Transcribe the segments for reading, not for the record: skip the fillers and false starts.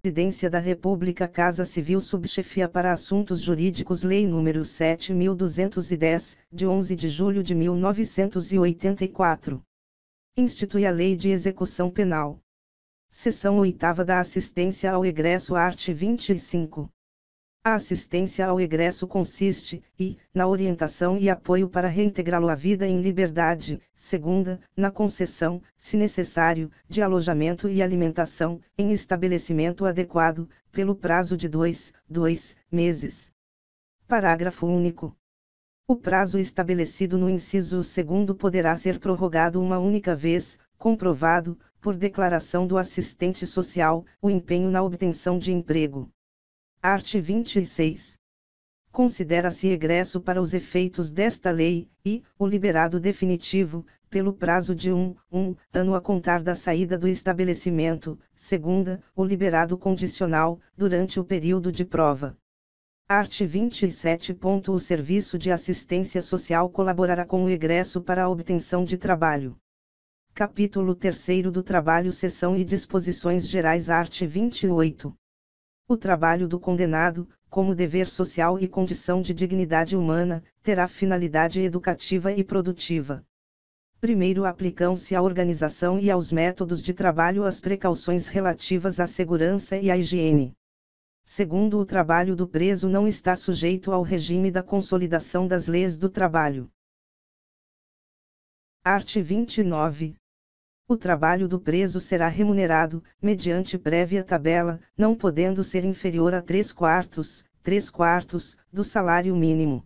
Presidência da República, Casa Civil, Subchefia para Assuntos Jurídicos, Lei nº 7.210, de 11 de julho de 1984. Institui a Lei de Execução Penal. Seção 8ª da Assistência ao Egresso, art. 25. A assistência ao egresso consiste, na orientação e apoio para reintegrá-lo à vida em liberdade, segunda, na concessão, se necessário, de alojamento e alimentação, em estabelecimento adequado, pelo prazo de 2 meses. Parágrafo único. O prazo estabelecido no inciso 2º poderá ser prorrogado uma única vez, comprovado, por declaração do assistente social, o empenho na obtenção de emprego. Art. 26. Considera-se egresso para os efeitos desta lei, o liberado definitivo, pelo prazo de um ano a contar da saída do estabelecimento, segunda, o liberado condicional, durante o período de prova. Art. 27. O serviço de assistência social colaborará com o egresso para a obtenção de trabalho. Capítulo 3º do Trabalho, Seção e Disposições Gerais, art. 28. O trabalho do condenado, como dever social e condição de dignidade humana, terá finalidade educativa e produtiva. Primeiro, aplicam-se à organização e aos métodos de trabalho as precauções relativas à segurança e à higiene. Segundo, o trabalho do preso não está sujeito ao regime da Consolidação das Leis do Trabalho. Art. 29. O trabalho do preso será remunerado, mediante prévia tabela, não podendo ser inferior a 3/4 do salário mínimo.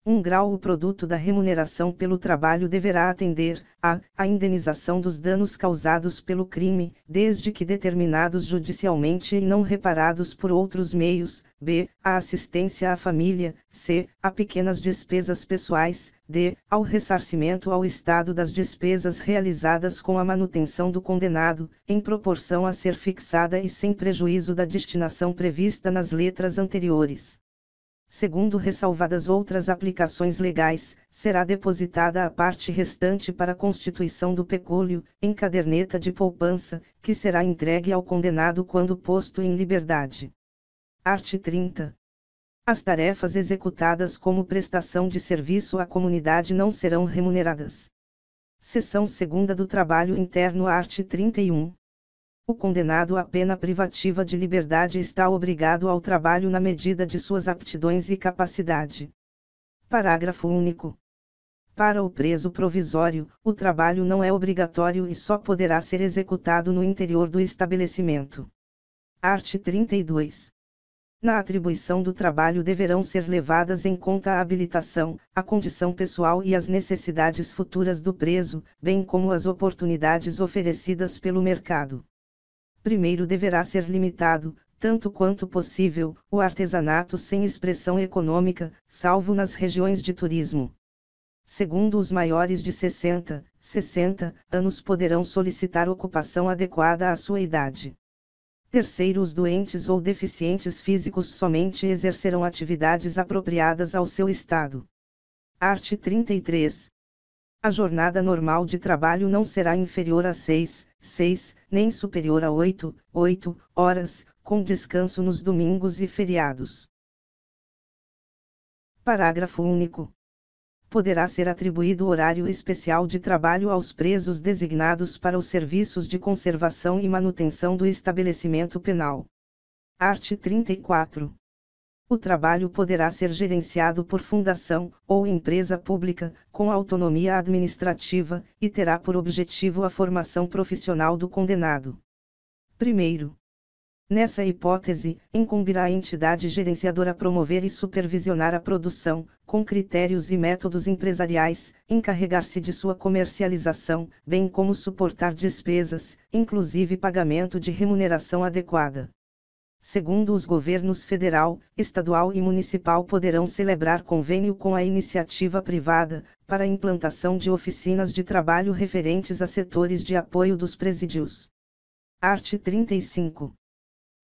1 grau. O produto da remuneração pelo trabalho deverá atender à indenização dos danos causados pelo crime, desde que determinados judicialmente e não reparados por outros meios, b. à assistência à família, c. a pequenas despesas pessoais, d. ao ressarcimento ao Estado das despesas realizadas com a manutenção do condenado, em proporção a ser fixada e sem prejuízo da destinação prevista nas letras anteriores. Segundo, ressalvadas outras aplicações legais, será depositada a parte restante para a constituição do pecúlio, em caderneta de poupança, que será entregue ao condenado quando posto em liberdade. Art. 30. As tarefas executadas como prestação de serviço à comunidade não serão remuneradas. Seção 2ª do Trabalho Interno, art. 31. O condenado à pena privativa de liberdade está obrigado ao trabalho na medida de suas aptidões e capacidade. Parágrafo único. Para o preso provisório, o trabalho não é obrigatório e só poderá ser executado no interior do estabelecimento. Art. 32. Na atribuição do trabalho deverão ser levadas em conta a habilitação, a condição pessoal e as necessidades futuras do preso, bem como as oportunidades oferecidas pelo mercado. Primeiro, deverá ser limitado, tanto quanto possível, o artesanato sem expressão econômica, salvo nas regiões de turismo. Segundo, os maiores de 60 anos poderão solicitar ocupação adequada à sua idade. Terceiro, os doentes ou deficientes físicos somente exercerão atividades apropriadas ao seu estado. Art. 33. A jornada normal de trabalho não será inferior a 6, nem superior a 8 horas, com descanso nos domingos e feriados. Parágrafo único. Poderá ser atribuído horário especial de trabalho aos presos designados para os serviços de conservação e manutenção do estabelecimento penal. Art. 34. O trabalho poderá ser gerenciado por fundação, ou empresa pública, com autonomia administrativa, e terá por objetivo a formação profissional do condenado. Primeiro. Nessa hipótese, incumbirá à entidade gerenciadora promover e supervisionar a produção, com critérios e métodos empresariais, encarregar-se de sua comercialização, bem como suportar despesas, inclusive pagamento de remuneração adequada. Segundo, os governos federal, estadual e municipal poderão celebrar convênio com a iniciativa privada, para a implantação de oficinas de trabalho referentes a setores de apoio dos presídios. Art. 35.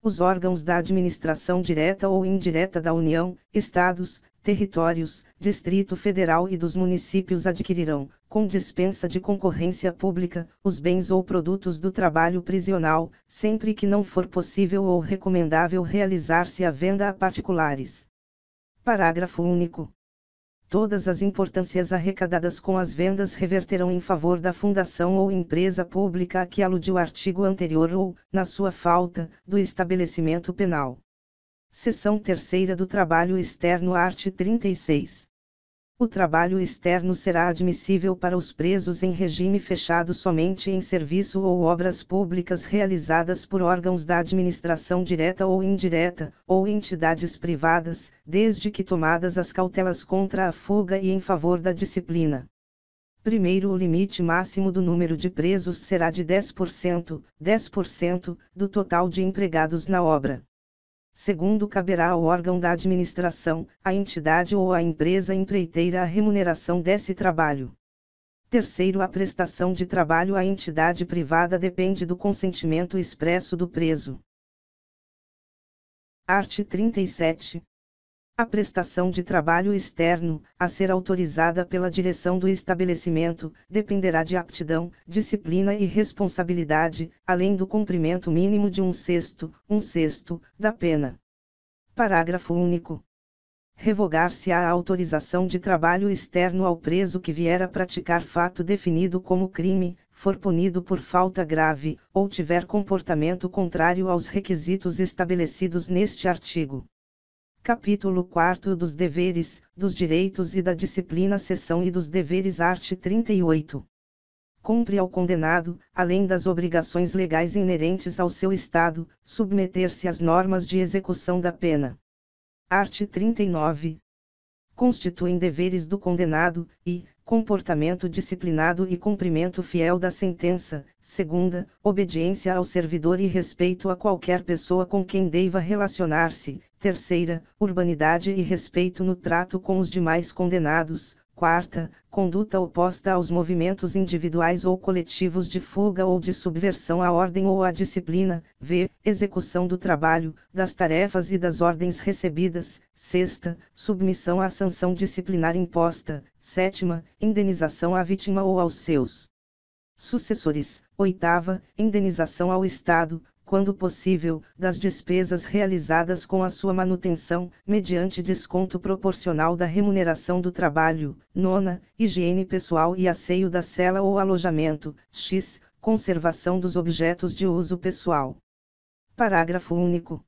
Os órgãos da administração direta ou indireta da União, estados, territórios, Distrito Federal e dos municípios adquirirão, com dispensa de concorrência pública, os bens ou produtos do trabalho prisional, sempre que não for possível ou recomendável realizar-se a venda a particulares. Parágrafo único. Todas as importâncias arrecadadas com as vendas reverterão em favor da fundação ou empresa pública a que aludiu o artigo anterior ou, na sua falta, do estabelecimento penal. Seção 3ª do Trabalho Externo, art. 36. O trabalho externo será admissível para os presos em regime fechado somente em serviço ou obras públicas realizadas por órgãos da administração direta ou indireta, ou entidades privadas, desde que tomadas as cautelas contra a fuga e em favor da disciplina. Primeiro, o limite máximo do número de presos será de 10%, do total de empregados na obra. Segundo, caberá ao órgão da administração, à entidade ou à empresa empreiteira a remuneração desse trabalho. Terceiro, a prestação de trabalho à entidade privada depende do consentimento expresso do preso. Art. 37. A prestação de trabalho externo, a ser autorizada pela direção do estabelecimento, dependerá de aptidão, disciplina e responsabilidade, além do cumprimento mínimo de 1/6 da pena. Parágrafo único. Revogar-se-á a autorização de trabalho externo ao preso que vier a praticar fato definido como crime, for punido por falta grave, ou tiver comportamento contrário aos requisitos estabelecidos neste artigo. Capítulo 4 dos deveres, dos direitos e da disciplina. Seção e dos deveres. Art. 38. Cumpre ao condenado, além das obrigações legais inerentes ao seu estado, submeter-se às normas de execução da pena. Art. 39. Constituem deveres do condenado, e, comportamento disciplinado e cumprimento fiel da sentença. Segunda, obediência ao servidor e respeito a qualquer pessoa com quem deva relacionar-se. Terceira, urbanidade e respeito no trato com os demais condenados. Quarta, conduta oposta aos movimentos individuais ou coletivos de fuga ou de subversão à ordem ou à disciplina. V. Execução do trabalho, das tarefas e das ordens recebidas. Sexta, submissão à sanção disciplinar imposta. Sétima, indenização à vítima ou aos seus sucessores. Oitava, indenização ao Estado, quando possível, das despesas realizadas com a sua manutenção, mediante desconto proporcional da remuneração do trabalho. Nona, higiene pessoal e asseio da cela ou alojamento. X. Conservação dos objetos de uso pessoal. Parágrafo único.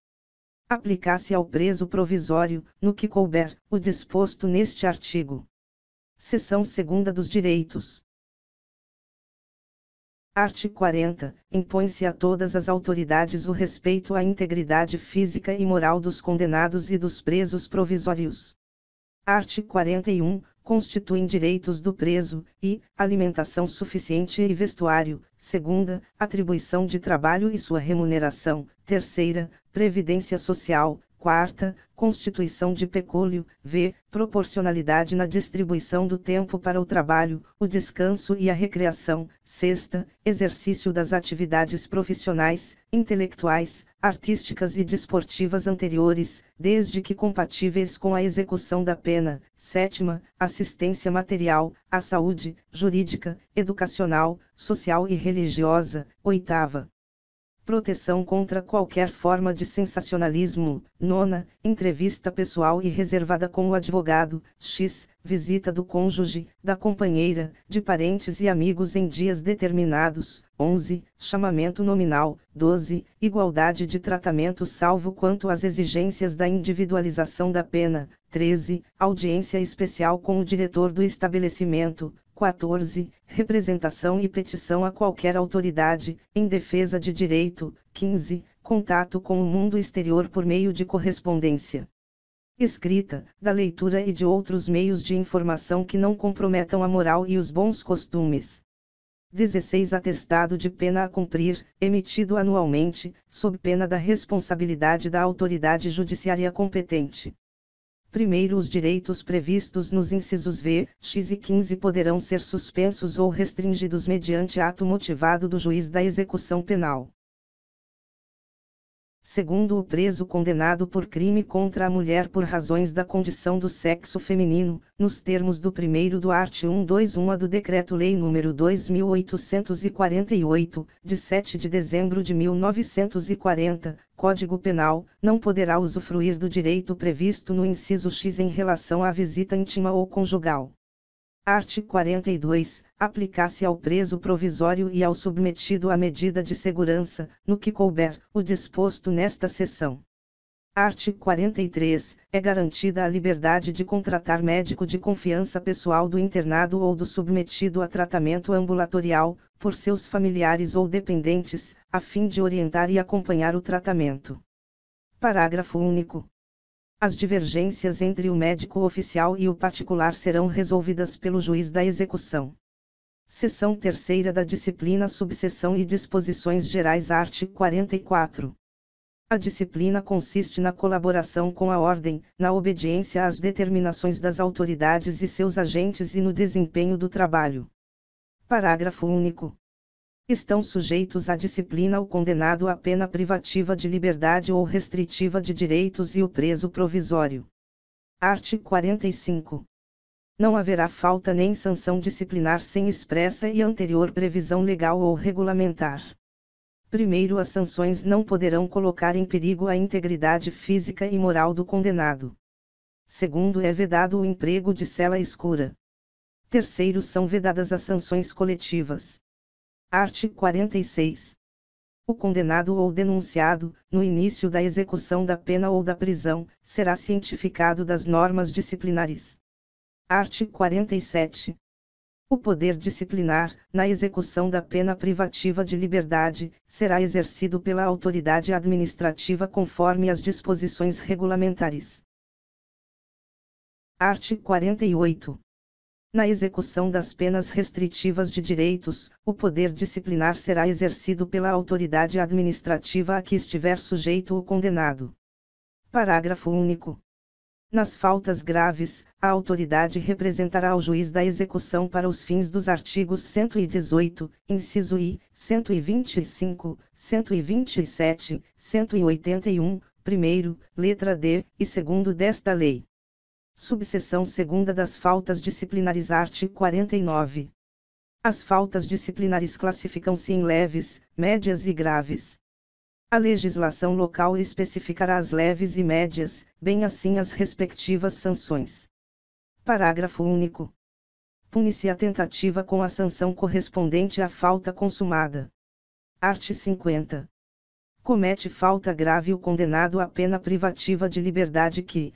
Aplicar-se ao preso provisório, no que couber, o disposto neste artigo. Seção 2ª dos direitos. Art. 40. Impõe-se a todas as autoridades o respeito à integridade física e moral dos condenados e dos presos provisórios. Art. 41. Constituem direitos do preso, e, alimentação suficiente e vestuário. Segunda, atribuição de trabalho e sua remuneração. Terceira, previdência social. Quarta, constituição de pecúlio. V. Proporcionalidade na distribuição do tempo para o trabalho, o descanso e a recreação. Sexta, exercício das atividades profissionais, intelectuais, artísticas e desportivas anteriores, desde que compatíveis com a execução da pena. Sétima, assistência material, à saúde, jurídica, educacional, social e religiosa. Oitava, proteção contra qualquer forma de sensacionalismo. Nona, entrevista pessoal e reservada com o advogado. X. Visita do cônjuge, da companheira, de parentes e amigos em dias determinados. 11. Chamamento nominal. 12. Igualdade de tratamento salvo quanto às exigências da individualização da pena. 13. Audiência especial com o diretor do estabelecimento. 14. Representação e petição a qualquer autoridade, em defesa de direito. 15. Contato com o mundo exterior por meio de correspondência escrita, da leitura e de outros meios de informação que não comprometam a moral e os bons costumes. 16. Atestado de pena a cumprir, emitido anualmente, sob pena da responsabilidade da autoridade judiciária competente. Primeiro, os direitos previstos nos incisos V, X e 15 poderão ser suspensos ou restringidos mediante ato motivado do juiz da execução penal. Segundo, o preso condenado por crime contra a mulher por razões da condição do sexo feminino, nos termos do 1º do art. 121-A do Decreto-Lei nº 2.848, de 7 de dezembro de 1940, Código Penal, não poderá usufruir do direito previsto no inciso X em relação à visita íntima ou conjugal. Art. 42. Aplicar-se ao preso provisório e ao submetido à medida de segurança, no que couber, o disposto nesta seção. Art. 43. É garantida a liberdade de contratar médico de confiança pessoal do internado ou do submetido a tratamento ambulatorial, por seus familiares ou dependentes, a fim de orientar e acompanhar o tratamento. Parágrafo único. As divergências entre o médico oficial e o particular serão resolvidas pelo juiz da execução. Seção 3ª da disciplina subseção e disposições gerais art. 44. A disciplina consiste na colaboração com a ordem, na obediência às determinações das autoridades e seus agentes e no desempenho do trabalho. Parágrafo único. Estão sujeitos à disciplina o condenado à pena privativa de liberdade ou restritiva de direitos e o preso provisório. Art. 45. Não haverá falta nem sanção disciplinar sem expressa e anterior previsão legal ou regulamentar. Primeiro, as sanções não poderão colocar em perigo a integridade física e moral do condenado. Segundo, é vedado o emprego de cela escura. Terceiro, são vedadas as sanções coletivas. Art. 46. O condenado ou denunciado, no início da execução da pena ou da prisão, será cientificado das normas disciplinares. Art. 47. O poder disciplinar, na execução da pena privativa de liberdade, será exercido pela autoridade administrativa conforme as disposições regulamentares. Art. 48. Na execução das penas restritivas de direitos, o poder disciplinar será exercido pela autoridade administrativa a que estiver sujeito o condenado. Parágrafo único. Nas faltas graves, a autoridade representará ao juiz da execução para os fins dos artigos 118, inciso I, 125, 127, 181, primeiro, letra D, e segundo desta lei. Subseção 2ª das faltas disciplinares art. 49. As faltas disciplinares classificam-se em leves, médias e graves. A legislação local especificará as leves e médias, bem assim as respectivas sanções. Parágrafo único. Pune-se a tentativa com a sanção correspondente à falta consumada. Art. 50. Comete falta grave o condenado à pena privativa de liberdade que,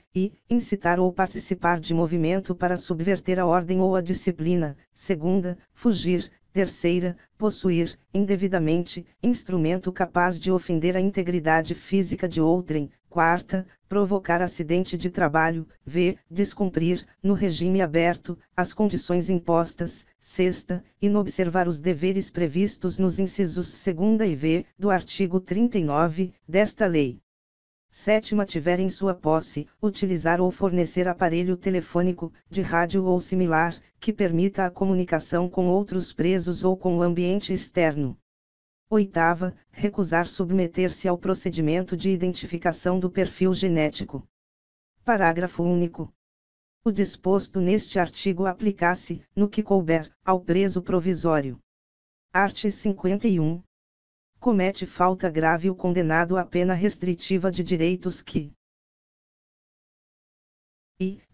incitar ou participar de movimento para subverter a ordem ou a disciplina, segunda, fugir, terceira, possuir, indevidamente, instrumento capaz de ofender a integridade física de outrem, quarta, provocar acidente de trabalho, descumprir, no regime aberto, as condições impostas, sexta, inobservar os deveres previstos nos incisos 2ª e do artigo 39, desta lei. Sétima, tiver em sua posse, utilizar ou fornecer aparelho telefônico, de rádio ou similar, que permita a comunicação com outros presos ou com o ambiente externo. Oitava, recusar submeter-se ao procedimento de identificação do perfil genético. Parágrafo único. O disposto neste artigo aplica-se, no que couber, ao preso provisório. Art. 51. Comete falta grave o condenado à pena restritiva de direitos que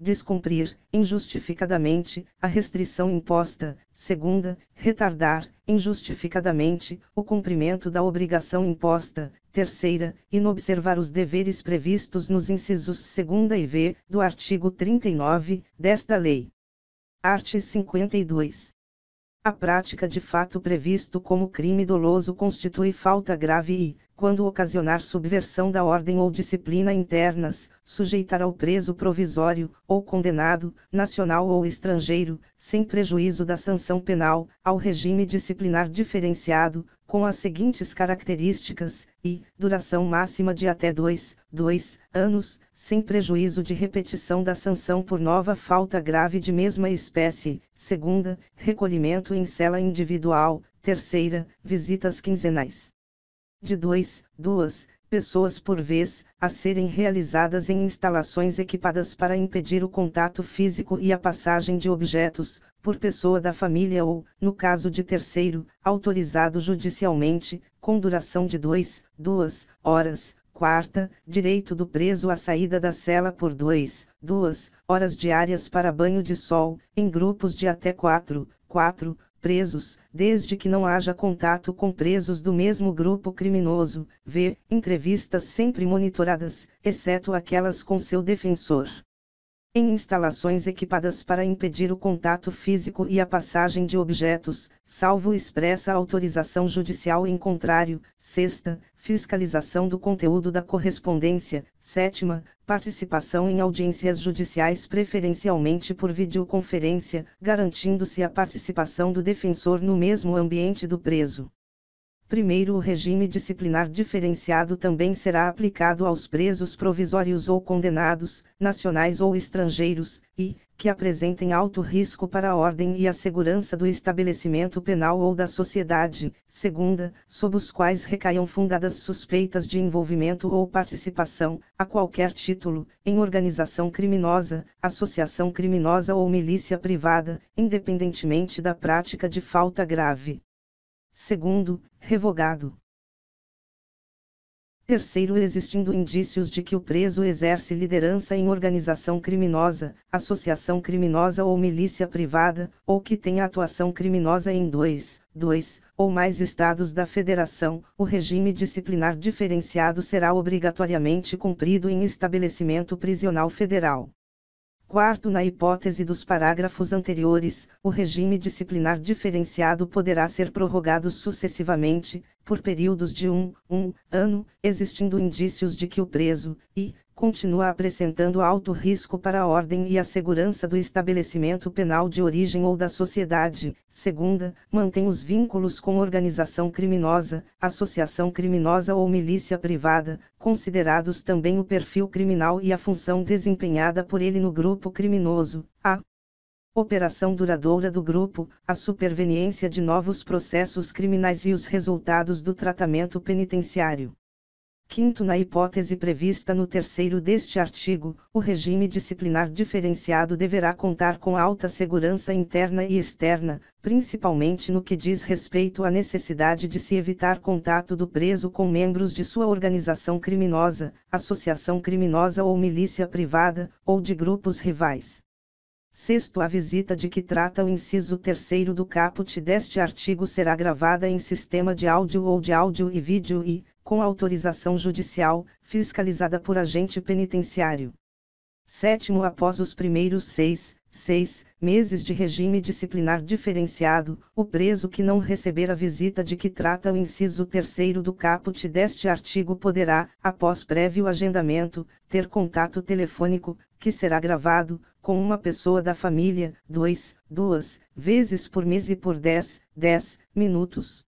descumprir, injustificadamente, a restrição imposta, segunda, retardar, injustificadamente, o cumprimento da obrigação imposta, terceira, inobservar os deveres previstos nos incisos 2ª e do artigo 39, desta lei. Art. 52. A prática de fato previsto como crime doloso constitui falta grave e, quando ocasionar subversão da ordem ou disciplina internas, sujeitará o preso provisório, ou condenado, nacional ou estrangeiro, sem prejuízo da sanção penal, ao regime disciplinar diferenciado, com as seguintes características, duração máxima de até 2 anos, sem prejuízo de repetição da sanção por nova falta grave de mesma espécie, segunda, recolhimento em cela individual, terceira, visitas quinzenais. De 2 pessoas por vez, a serem realizadas em instalações equipadas para impedir o contato físico e a passagem de objetos, por pessoa da família ou, no caso de terceiro, autorizado judicialmente, com duração de 2 horas. Quarta, direito do preso à saída da cela por 2 horas diárias para banho de sol, em grupos de até 4 presos, desde que não haja contato com presos do mesmo grupo criminoso. V. Entrevistas sempre monitoradas, exceto aquelas com seu defensor. Em instalações equipadas para impedir o contato físico e a passagem de objetos, salvo expressa autorização judicial em contrário. Sexta, fiscalização do conteúdo da correspondência. Sétima, participação em audiências judiciais preferencialmente por videoconferência, garantindo-se a participação do defensor no mesmo ambiente do preso. Primeiro, o regime disciplinar diferenciado também será aplicado aos presos provisórios ou condenados, nacionais ou estrangeiros, e, que apresentem alto risco para a ordem e a segurança do estabelecimento penal ou da sociedade. Segunda, sob os quais recaiam fundadas suspeitas de envolvimento ou participação, a qualquer título, em organização criminosa, associação criminosa ou milícia privada, independentemente da prática de falta grave. Segundo, revogado. Terceiro, existindo indícios de que o preso exerce liderança em organização criminosa, associação criminosa ou milícia privada, ou que tenha atuação criminosa em dois ou mais estados da Federação, o regime disciplinar diferenciado será obrigatoriamente cumprido em estabelecimento prisional federal. Quarto, na hipótese dos parágrafos anteriores, o regime disciplinar diferenciado poderá ser prorrogado sucessivamente, por períodos de um ano, existindo indícios de que o preso, continua apresentando alto risco para a ordem e a segurança do estabelecimento penal de origem ou da sociedade. Segunda, mantém os vínculos com organização criminosa, associação criminosa ou milícia privada, considerados também o perfil criminal e a função desempenhada por ele no grupo criminoso. A operação duradoura do grupo, a superveniência de novos processos criminais e os resultados do tratamento penitenciário. Quinto, na hipótese prevista no terceiro deste artigo, o regime disciplinar diferenciado deverá contar com alta segurança interna e externa, principalmente no que diz respeito à necessidade de se evitar contato do preso com membros de sua organização criminosa, associação criminosa ou milícia privada, ou de grupos rivais. Sexto, a visita de que trata o inciso terceiro do caput deste artigo será gravada em sistema de áudio ou de áudio e vídeo e, com autorização judicial, fiscalizada por agente penitenciário. Sétimo, após os primeiros seis meses de regime disciplinar diferenciado, o preso que não receber a visita de que trata o inciso terceiro do caput deste artigo poderá, após prévio agendamento, ter contato telefônico, que será gravado, com uma pessoa da família, duas vezes por mês e por 10 minutos.